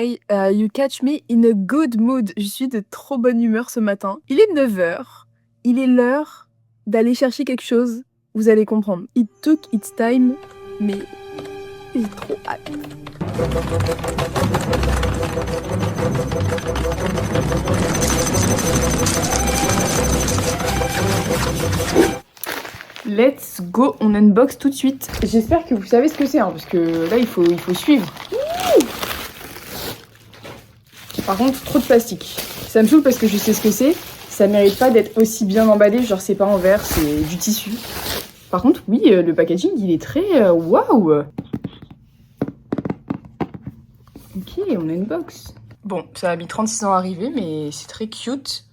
Hi, you catch me in a good mood. Je suis de trop bonne humeur ce matin. Il est 9 h. Il est l'heure d'aller chercher quelque chose. Vous allez comprendre. It took its time, mais j'ai trop hâte. Let's go, on unbox tout de suite. J'espère que vous savez ce que c'est, hein, parce que là il faut suivre. Par contre, trop de plastique. Ça me saoule parce que je sais ce que c'est. Ça mérite pas d'être aussi bien emballé, genre c'est pas en verre, c'est du tissu. Par contre, oui, le packaging il est très waouh. Ok, on unbox. Bon, ça a mis 36 ans à arriver, mais c'est très cute.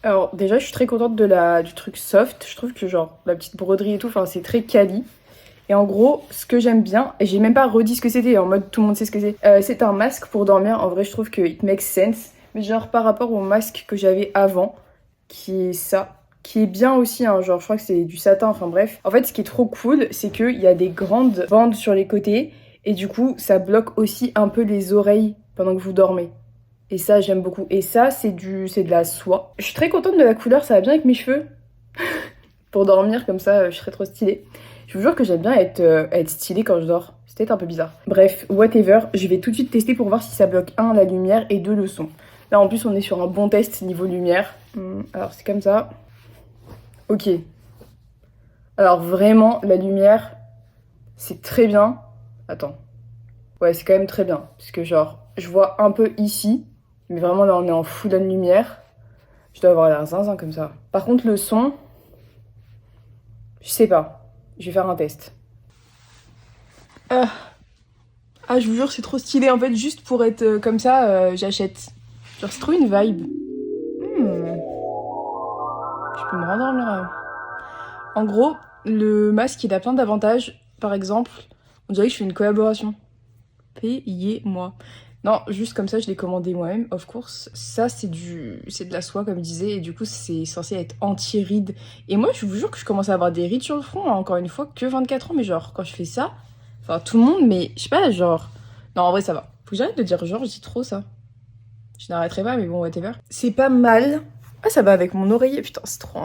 Alors déjà je suis très contente du truc soft, je trouve que genre la petite broderie et tout, enfin c'est très quali. Et en gros ce que j'aime bien, et j'ai même pas redit ce que c'était en mode tout le monde sait ce que c'est un masque pour dormir. En vrai je trouve que it makes sense, mais genre par rapport au masque que j'avais avant, qui est ça, qui est bien aussi, hein, genre je crois que c'est du satin, enfin bref. En fait ce qui est trop cool c'est qu'il y a des grandes bandes sur les côtés, et du coup ça bloque aussi un peu les oreilles pendant que vous dormez. Et ça, j'aime beaucoup. Et ça, c'est de la soie. Je suis très contente de la couleur, ça va bien avec mes cheveux. Pour dormir, comme ça, je serais trop stylée. Je vous jure que j'aime bien être stylée quand je dors. C'est peut-être un peu bizarre. Bref, whatever. Je vais tout de suite tester pour voir si ça bloque, un, la lumière, et deux, le son. Là, en plus, on est sur un bon test niveau lumière. Alors, c'est comme ça. Ok. Alors, vraiment, la lumière, c'est très bien. Attends. Ouais, c'est quand même très bien. Parce que, genre, je vois un peu ici. Mais vraiment, là, on est en full lumière. Je dois avoir l'air zinzin comme ça. Par contre, le son, je sais pas. Je vais faire un test. Ah, je vous jure, c'est trop stylé. En fait, juste pour être comme ça, j'achète. Genre, c'est trop une vibe. Je peux me rendormir là. En gros, le masque, il a plein d'avantages. Par exemple, on dirait que je fais une collaboration. Payez-moi. Non, juste comme ça, je l'ai commandé moi-même, of course. Ça, c'est de la soie, comme je disais, et du coup, c'est censé être anti-rides. Et moi, je vous jure que je commence à avoir des rides sur le front, hein, encore une fois, que 24 ans, mais genre, quand je fais ça, enfin, tout le monde, mais je sais pas, genre... Non, en vrai, ça va. Faut que j'arrête de dire genre, je dis trop ça. Je n'arrêterai pas, mais bon, whatever. C'est pas mal. Ah, ça va avec mon oreiller, putain, c'est trop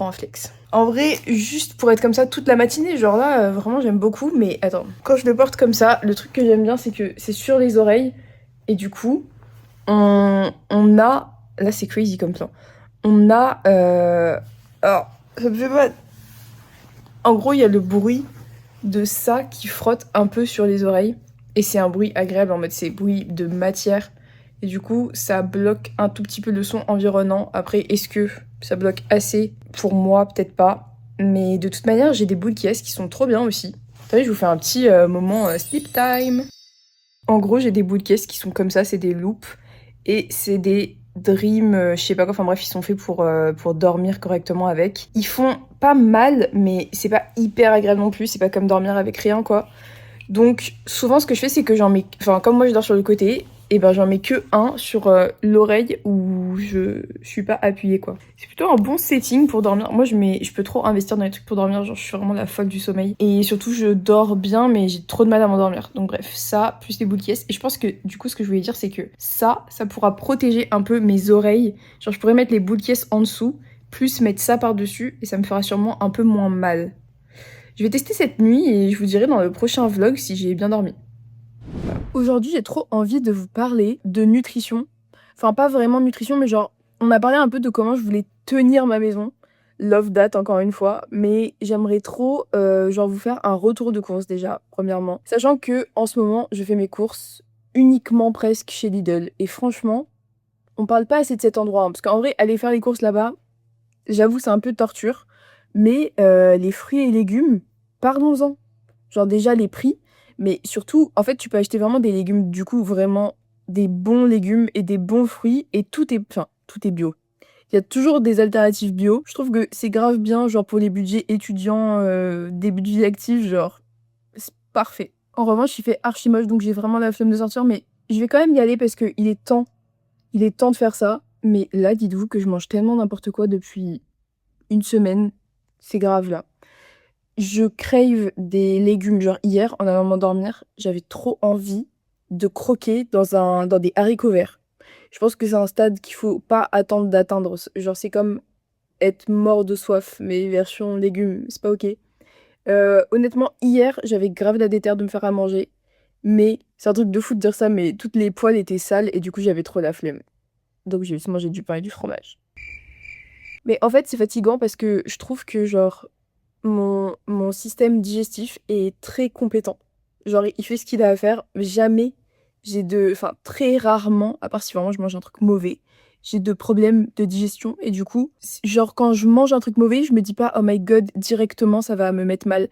un flex. En vrai, juste pour être comme ça toute la matinée, genre là, vraiment j'aime beaucoup. Mais attends, quand je le porte comme ça, le truc que j'aime bien, c'est que c'est sur les oreilles. Et du coup, on a... Là, c'est crazy comme plan. On a... Alors, ça me fait mal. En gros, il y a le bruit de ça qui frotte un peu sur les oreilles. Et c'est un bruit agréable, en mode c'est bruit de matière. Et du coup, ça bloque un tout petit peu le son environnant. Après, est-ce que ça bloque assez? Pour moi, peut-être pas. Mais de toute manière, j'ai des boules qui sont trop bien aussi. Vous savez, je vous fais un petit moment sleep time. En gros, j'ai des boules qui sont comme ça, c'est des loops. Et c'est des Dream, je sais pas quoi, enfin bref, ils sont faits pour dormir correctement avec. Ils font pas mal, mais c'est pas hyper agréable non plus, c'est pas comme dormir avec rien, quoi. Donc souvent ce que je fais c'est que j'en mets, enfin comme moi je dors sur le côté, et ben j'en mets que un sur l'oreille où je suis pas appuyée, quoi. C'est plutôt un bon setting pour dormir. Moi je peux trop investir dans les trucs pour dormir, genre je suis vraiment la folle du sommeil. Et surtout je dors bien mais j'ai trop de mal à m'endormir. Donc bref, ça plus les boules qui. Et je pense que du coup ce que je voulais dire c'est que ça pourra protéger un peu mes oreilles. Genre je pourrais mettre les boules qui en dessous, plus mettre ça par-dessus et ça me fera sûrement un peu moins mal. Je vais tester cette nuit et je vous dirai dans le prochain vlog si j'ai bien dormi. Aujourd'hui, j'ai trop envie de vous parler de nutrition. Enfin, pas vraiment nutrition, mais genre, on a parlé un peu de comment je voulais tenir ma maison. Love that, encore une fois. Mais j'aimerais trop, genre, vous faire un retour de course déjà, premièrement. Sachant que en ce moment, je fais mes courses uniquement presque chez Lidl. Et franchement, on parle pas assez de cet endroit. Hein, parce qu'en vrai, aller faire les courses là-bas, j'avoue, c'est un peu de torture. Mais les fruits et légumes, parlons-en. Genre déjà les prix, mais surtout, en fait, tu peux acheter vraiment des légumes, du coup, vraiment des bons légumes et des bons fruits, et tout est bio. Il y a toujours des alternatives bio. Je trouve que c'est grave bien, genre pour les budgets étudiants, début de vie active, genre, c'est parfait. En revanche, il fait archi moche, donc j'ai vraiment la flemme de sortir, mais je vais quand même y aller parce que il est temps de faire ça. Mais là, dites-vous que je mange tellement n'importe quoi depuis une semaine, c'est grave là. Je crave des légumes. Genre hier, en allant m'endormir, j'avais trop envie de croquer dans des haricots verts. Je pense que c'est un stade qu'il faut pas attendre d'atteindre. Genre, c'est comme être mort de soif, mais version légumes, c'est pas ok. Honnêtement, hier, j'avais grave la déterre de me faire à manger. Mais c'est un truc de fou de dire ça, mais toutes les poêles étaient sales et du coup, j'avais trop la flemme. Donc, j'ai juste mangé du pain et du fromage. Mais en fait, c'est fatigant parce que je trouve que, genre, mon système digestif est très compétent. Genre, il fait ce qu'il a à faire. Jamais Enfin, très rarement, à part si vraiment je mange un truc mauvais, j'ai de problèmes de digestion. Et du coup, genre, quand je mange un truc mauvais, je me dis pas, oh my god, directement, ça va me mettre mal.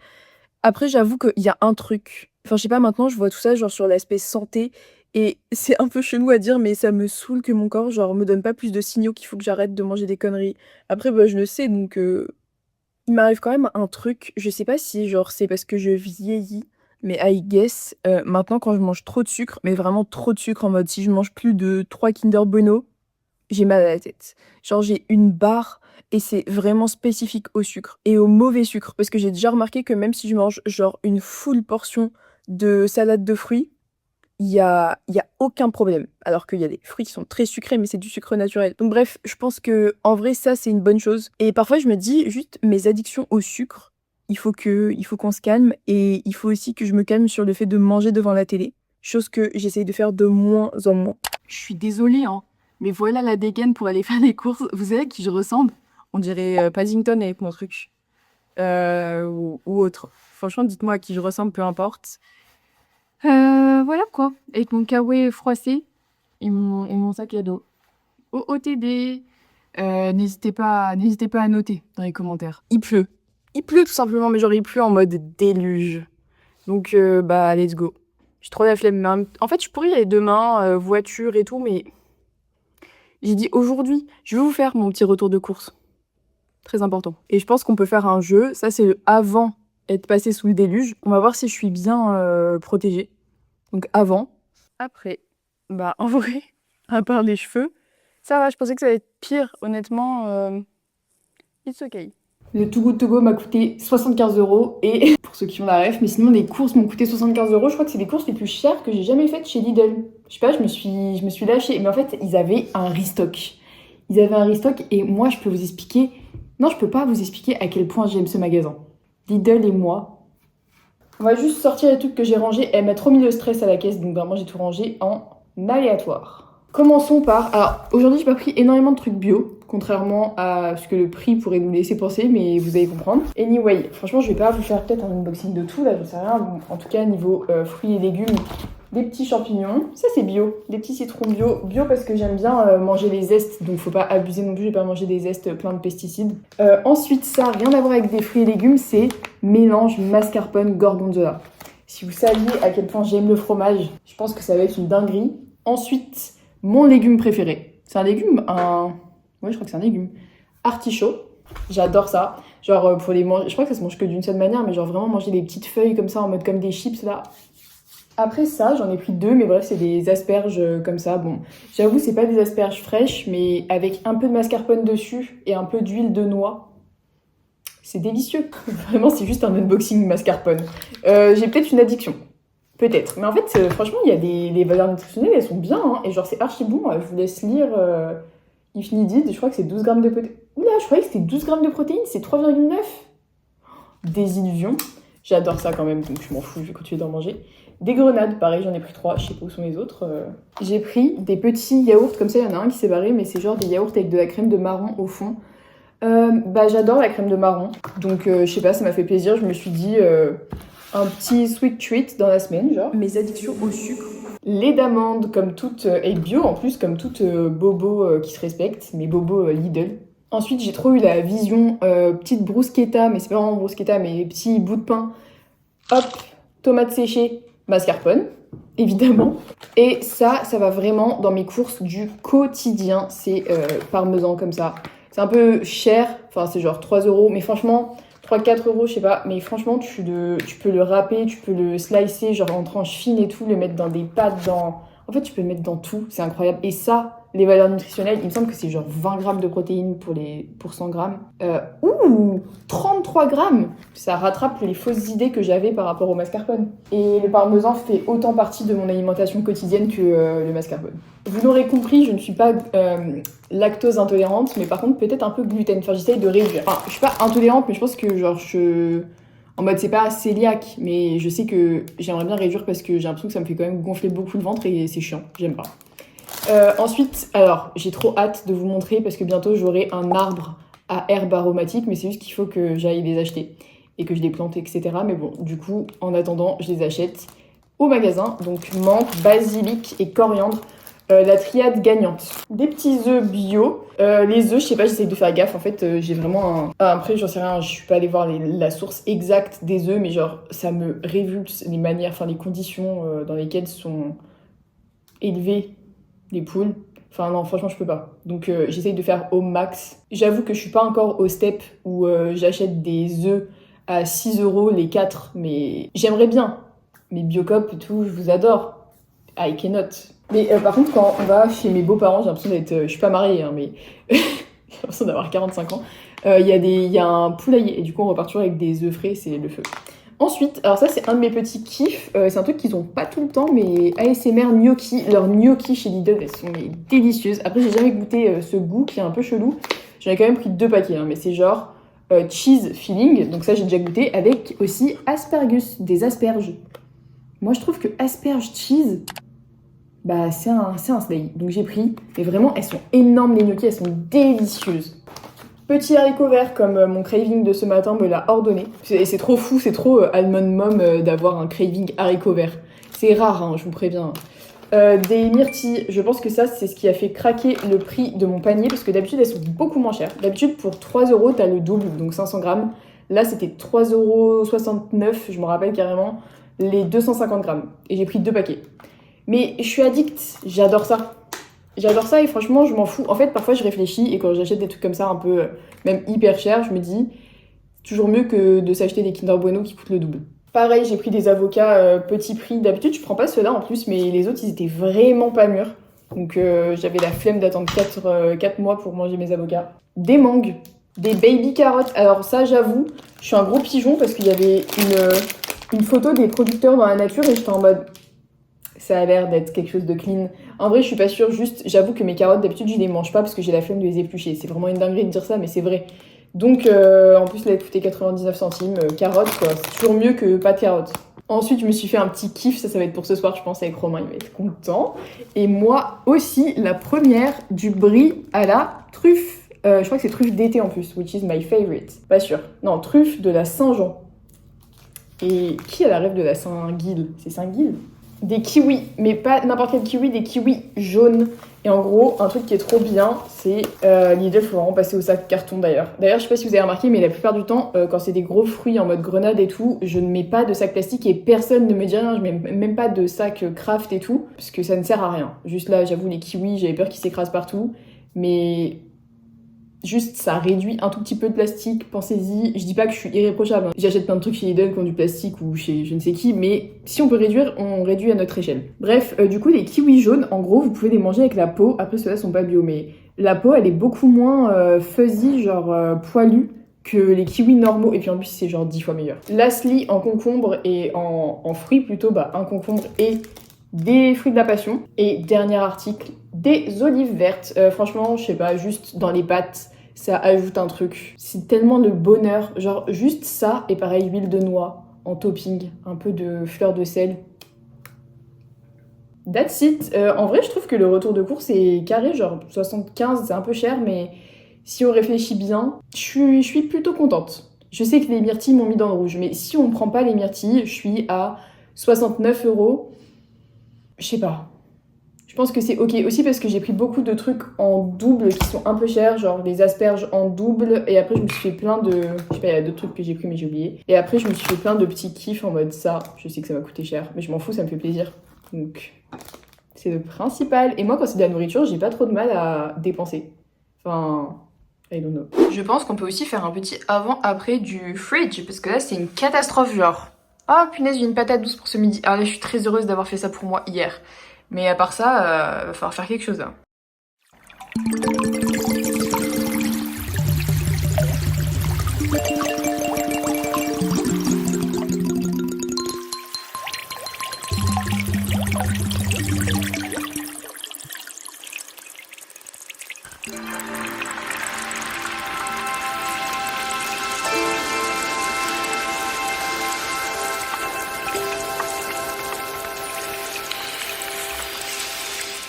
Après, j'avoue qu'il y a un truc. Enfin, je sais pas, maintenant, je vois tout ça, genre, sur l'aspect santé. Et c'est un peu chelou à dire, mais ça me saoule que mon corps, genre, me donne pas plus de signaux qu'il faut que j'arrête de manger des conneries. Après, bah, je le sais, donc il m'arrive quand même un truc. Je sais pas si, genre, c'est parce que je vieillis, mais I guess, maintenant, quand je mange trop de sucre, mais vraiment trop de sucre, en mode, si je mange plus de 3 Kinder Bueno, j'ai mal à la tête. Genre, j'ai une barre et c'est vraiment spécifique au sucre et au mauvais sucre. Parce que j'ai déjà remarqué que même si je mange, genre, une full portion de salade de fruits, il y a aucun problème. Alors qu'il y a des fruits qui sont très sucrés, mais c'est du sucre naturel. Donc bref, je pense que en vrai, ça, c'est une bonne chose. Et parfois, je me dis, juste, mes addictions au sucre, il faut qu'on se calme. Et il faut aussi que je me calme sur le fait de manger devant la télé. Chose que j'essaye de faire de moins en moins. Je suis désolée, hein, mais voilà la dégaine pour aller faire les courses. Vous savez à qui je ressemble? On dirait Paddington avec mon truc. Ou autre. Franchement, dites-moi à qui je ressemble, peu importe. Voilà quoi. Avec mon kawaii froissé et mon sac à dos. OOTD. N'hésitez pas à noter dans les commentaires. Il pleut. Il pleut tout simplement, mais genre il pleut en mode déluge. Donc bah let's go. J'ai trop la flemme. En fait, je pourrais y aller demain, voiture et tout, mais j'ai dit aujourd'hui, je vais vous faire mon petit retour de course. Très important. Et je pense qu'on peut faire un jeu. Ça, c'est le avant être passé sous le déluge. On va voir si je suis bien protégée. Donc avant. Après. Bah en vrai, à part les cheveux, ça va, je pensais que ça allait être pire. Honnêtement, it's okay. Le Too Good To Go m'a coûté 75 € et pour ceux qui ont la ref, mais sinon les courses m'ont coûté 75 €. Je crois que c'est les courses les plus chères que j'ai jamais faites chez Lidl. Je sais pas, je me suis lâchée. Mais en fait, ils avaient un restock. Ils avaient un restock et moi, je peux vous expliquer. Non, je peux pas vous expliquer à quel point j'aime ce magasin. Lidl et moi. On va juste sortir les trucs que j'ai rangés. Elle m'a trop mis le stress à la caisse, donc vraiment j'ai tout rangé en aléatoire. Commençons par... Alors, aujourd'hui, j'ai pas pris énormément de trucs bio, contrairement à ce que le prix pourrait nous laisser penser, mais vous allez comprendre. Anyway, franchement, je vais pas vous faire peut-être un unboxing de tout, là, je sais rien. Bon, en tout cas, niveau fruits et légumes, des petits champignons. Ça, c'est bio. Des petits citrons bio. Bio parce que j'aime bien manger les zestes, donc faut pas abuser non plus, je vais pas manger des zestes pleins de pesticides. Ensuite, ça, rien à voir avec des fruits et légumes, c'est mélange mascarpone gorgonzola. Si vous saviez à quel point j'aime le fromage, je pense que ça va être une dinguerie. Ensuite, mon légume préféré. C'est un légume, ouais, je crois que c'est un légume. Artichaut. J'adore ça. Genre, pour les manger, je crois que ça se mange que d'une seule manière, mais genre vraiment manger des petites feuilles comme ça, en mode comme des chips, là. Après ça, j'en ai pris 2, mais bref, c'est des asperges comme ça. Bon, j'avoue, c'est pas des asperges fraîches, mais avec un peu de mascarpone dessus et un peu d'huile de noix. C'est délicieux. Vraiment, c'est juste un unboxing mascarpone. J'ai peut-être une addiction. Peut-être. Mais en fait, franchement, il y a les valeurs nutritionnelles, elles sont bien. Hein, et genre, c'est archi bon. Je vous laisse lire If Needed. Je crois que c'est 12 grammes de protéines. Oula, je croyais que c'était 12 grammes de protéines. C'est 3,9. Désillusion. J'adore ça quand même, donc je m'en fous, je vais continuer d'en manger. Des grenades, pareil, j'en ai pris 3. Je sais pas où sont les autres. J'ai pris des petits yaourts, comme ça, il y en a un qui s'est barré, mais c'est genre des yaourts avec de la crème de marron au fond. Bah, j'adore la crème de marron. Donc, je sais pas, ça m'a fait plaisir. Je me suis dit... un petit sweet treat dans la semaine, genre. Mes addictions au sucre. Lait d'amande, comme toute... et bio, en plus, comme toute bobo qui se respecte. Mais bobo Lidl. Ensuite, j'ai trop eu la vision petite bruschetta. Mais c'est pas vraiment bruschetta, mais petits bouts de pain. Hop, tomates séchées, mascarpone, évidemment. Et ça va vraiment dans mes courses du quotidien. C'est parmesan, comme ça. C'est un peu cher. Enfin, c'est genre 3 €. Mais franchement... 3-4 €, je sais pas, mais franchement, tu peux le râper, tu peux le slicer, genre en tranches fines et tout, le mettre dans des pâtes, En fait, tu peux le mettre dans tout, c'est incroyable. Et ça, les valeurs nutritionnelles, il me semble que c'est genre 20 grammes de protéines pour 100 grammes. 33 grammes. Ça rattrape les fausses idées que j'avais par rapport au mascarpone. Et le parmesan fait autant partie de mon alimentation quotidienne que le mascarpone. Vous l'aurez compris, je ne suis pas lactose intolérante, mais par contre peut-être un peu gluten. Enfin, j'essaye de réduire. Enfin, je suis pas intolérante, mais je pense que genre en mode c'est pas cœliaque, mais je sais que j'aimerais bien réduire parce que j'ai l'impression que ça me fait quand même gonfler beaucoup le ventre et c'est chiant, j'aime pas. Ensuite, alors j'ai trop hâte de vous montrer parce que bientôt j'aurai un arbre à herbes aromatiques, mais c'est juste qu'il faut que j'aille les acheter et que je les plante, etc. Mais bon, du coup, en attendant, je les achète au magasin. Donc menthe, basilic et coriandre. La triade gagnante. Des petits œufs bio. Les œufs, je sais pas, j'essaye de faire gaffe. En fait, j'ai vraiment un... Après, j'en sais rien, je suis pas allée voir la source exacte des œufs, mais genre, ça me révulse les manières, enfin les conditions dans lesquelles sont élevées les poules. Enfin non, franchement, je peux pas. Donc j'essaye de faire au max. J'avoue que je suis pas encore au step où j'achète des œufs à 6 € les 4, mais j'aimerais bien. Mais Biocop et tout, je vous adore. I cannot. Mais par contre, quand on va chez mes beaux-parents, j'ai l'impression d'être... je suis pas mariée, hein, mais j'ai l'impression d'avoir 45 ans. Il y a un poulailler, et du coup, on repart toujours avec des œufs frais, c'est le feu. Ensuite, alors ça, c'est un de mes petits kiffs. C'est un truc qu'ils ont pas tout le temps, mais ASMR gnocchi. Leurs gnocchi chez Lidl, elles sont délicieuses. Après, j'ai jamais goûté ce goût qui est un peu chelou. J'en ai quand même pris 2 paquets, hein, mais c'est genre cheese filling. Donc ça, j'ai déjà goûté avec aussi aspergus, des asperges. Moi, je trouve que asperge cheese... Bah, c'est un slay. Donc j'ai pris, mais vraiment, elles sont énormes les gnocchis, elles sont délicieuses. Petit haricot vert, comme mon craving de ce matin me l'a ordonné. C'est trop fou, c'est trop almond mom d'avoir un craving haricot vert. C'est rare, hein, je vous préviens. Des myrtilles, je pense que ça, c'est ce qui a fait craquer le prix de mon panier, parce que d'habitude, elles sont beaucoup moins chères. D'habitude, pour 3 €, t'as le double, donc 500 grammes. Là, c'était 3,69 €, je me rappelle carrément, les 250 grammes. Et j'ai pris 2 paquets. Mais je suis addict, j'adore ça. J'adore ça et franchement, je m'en fous. En fait, parfois, je réfléchis et quand j'achète des trucs comme ça, un peu, même hyper cher, je me dis, toujours mieux que de s'acheter des Kinder Bueno qui coûtent le double. Pareil, j'ai pris des avocats petit prix. D'habitude, je prends pas ceux-là en plus, mais les autres, ils étaient vraiment pas mûrs. Donc, j'avais la flemme d'attendre 4 mois pour manger mes avocats. Des mangues, des baby carottes. Alors ça, j'avoue, je suis un gros pigeon parce qu'il y avait une photo des producteurs dans la nature et j'étais en mode... Ça a l'air d'être quelque chose de clean. En vrai, je suis pas sûre, juste, j'avoue que mes carottes, d'habitude, je les mange pas parce que j'ai la flemme de les éplucher. C'est vraiment une dinguerie de dire ça, mais c'est vrai. Donc, en plus, là, elle coûtait 99 centimes. Carottes, quoi. C'est toujours mieux que pas de carottes. Ensuite, je me suis fait un petit kiff, ça va être pour ce soir, je pense, avec Romain, il va être content. Et moi aussi, la première du brie à la truffe. Je crois que c'est truffe d'été en plus, which is my favorite. Pas sûr. Non, truffe de la Saint-Jean. Et qui a la rêve de la Saint-Gilles? C'est Saint-Gilles? Des kiwis, mais pas n'importe quel kiwi, des kiwis jaunes. Et en gros, un truc qui est trop bien, c'est Lidl, faut vraiment passer au sac carton d'ailleurs. D'ailleurs, je sais pas si vous avez remarqué, mais la plupart du temps, quand c'est des gros fruits en mode grenade et tout, je ne mets pas de sac plastique et personne ne me dit rien. Je mets même pas de sac craft et tout, parce que ça ne sert à rien. Juste là, j'avoue, les kiwis, j'avais peur qu'ils s'écrasent partout, mais juste ça réduit un tout petit peu de plastique, pensez-y. Je dis pas que je suis irréprochable, hein. J'achète plein de trucs chez Lidl qui ont du plastique ou chez je ne sais qui, mais si on peut réduire, on réduit à notre échelle. Bref, du coup les kiwis jaunes, en gros vous pouvez les manger avec la peau. Après ceux-là sont pas bio, mais la peau elle est beaucoup moins fuzzy, genre poilue que les kiwis normaux, et puis en plus c'est genre 10 fois meilleur. Lastly, en concombre et en fruits plutôt, bah un concombre et des fruits de la passion. Et dernier article, des olives vertes. Franchement, je sais pas, juste dans les pâtes, ça ajoute un truc. C'est tellement le bonheur. Genre, juste ça, et pareil, huile de noix en topping, un peu de fleur de sel. That's it. En vrai, je trouve que le retour de course est carré, genre 75, c'est un peu cher, mais si on réfléchit bien, je suis plutôt contente. Je sais que les myrtilles m'ont mis dans le rouge, mais si on prend pas les myrtilles, je suis à 69 €. Je sais pas. Je pense que c'est ok aussi parce que j'ai pris beaucoup de trucs en double qui sont un peu chers, genre les asperges en double, et après je me suis fait plein de... Je sais pas, il y a d'autres trucs que j'ai pris mais j'ai oublié. Et après je me suis fait plein de petits kiffs en mode ça, je sais que ça va coûter cher, mais je m'en fous, ça me fait plaisir. Donc c'est le principal. Et moi quand c'est de la nourriture, j'ai pas trop de mal à dépenser. Enfin... I don't know. Je pense qu'on peut aussi faire un petit avant-après du fridge, parce que là c'est une catastrophe genre. Ah punaise, j'ai une patate douce pour ce midi. Ah là je suis très heureuse d'avoir fait ça pour moi hier. Mais à part ça, va falloir faire quelque chose là.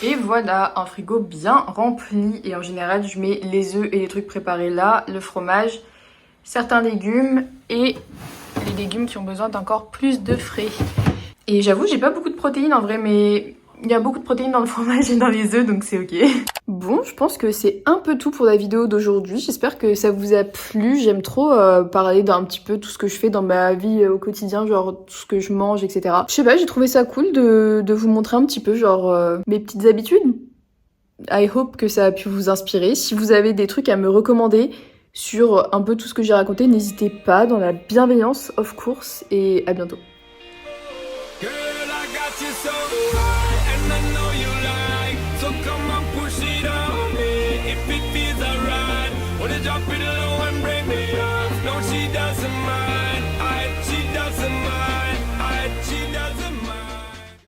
Et voilà, un frigo bien rempli. Et en général, je mets les œufs et les trucs préparés là, le fromage, certains légumes et les légumes qui ont besoin d'encore plus de frais. Et j'avoue, j'ai pas beaucoup de protéines en vrai, mais il y a beaucoup de protéines dans le fromage et dans les œufs, donc c'est ok. Bon, je pense que c'est un peu tout pour la vidéo d'aujourd'hui. J'espère que ça vous a plu. J'aime trop parler d'un petit peu tout ce que je fais dans ma vie au quotidien, genre tout ce que je mange, etc. Je sais pas, j'ai trouvé ça cool de vous montrer un petit peu genre mes petites habitudes. I hope que ça a pu vous inspirer. Si vous avez des trucs à me recommander sur un peu tout ce que j'ai raconté, n'hésitez pas, dans la bienveillance, of course, et à bientôt. Girl, I got you so high, and I know you like. So come and push it on me if it feels alright. Wanna drop it low and break me off. No, she doesn't.